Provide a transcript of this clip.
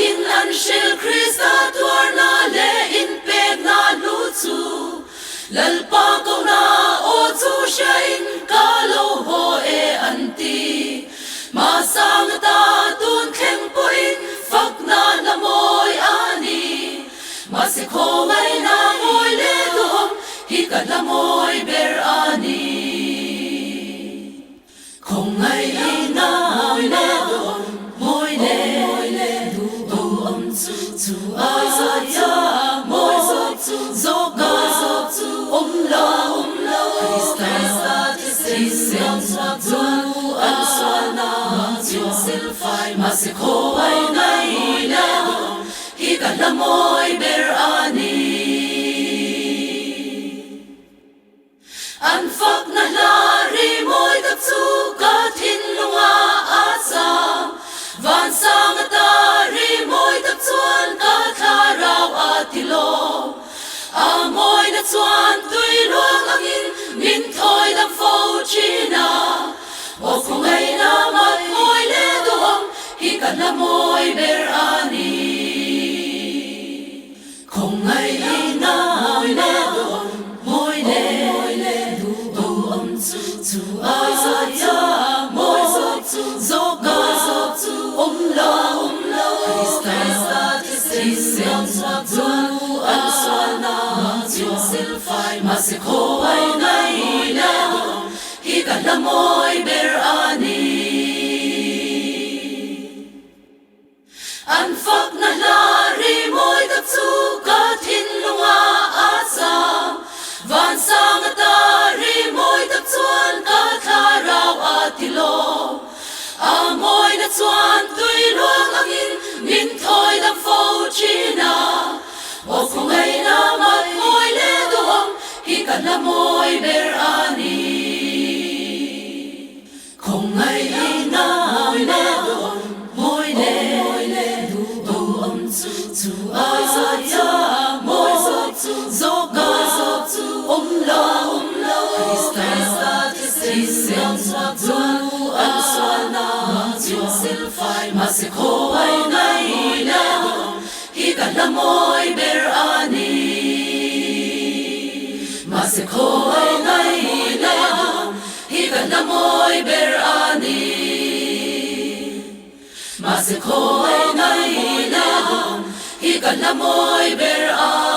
in an shil Krista tuar na le in pek na lu chu lal pa ko na o chu shain ka lo ho e anti ma sang ta tun khem po in fak na la moi ani ma se kho mai na moi le dom hi ka la moi ber ani không ai na moi le dom moi le du om chu ai za ya moi chu zo ga chu lo Krista ti sen chu an so na chu sil fai ma se kho ai nai le hi ka la moi ber ani an fak na la ri moi ta chu ka thin lunga a cha van sang ta ri moi ta chuan ka tha rau a ti lo a moi na chuan tui luang angin min thoi dam fo china o khong ai na mat moi le dom hi ka na moi ber ani không ai na moi le dom moi le du om chu ai za ya moi chu zo ga chu lo Krista ti sen chu an so na chu sil fai ma se kho ai nai le hi ka la moi ber ani an fak na la ri moi ta chu ka thin lunga a cha van sang ta ri moi ta chuan ka tha rau a ti lo a moi na chuan tui luang angin min thoi dam fo china o khong ai na mat moi le dom hi ka la moi ber ani không ai na moi le dom moi le du om chu ai za ya moi chu zo ga chu lo Krista ti sen chu an so na chu sil fai ma se kho ai nai le hi ka la moi ber ani ma se kho ai nai le hi ka la moi ber ani ma se kho ai nai le hi ka la moi ber ani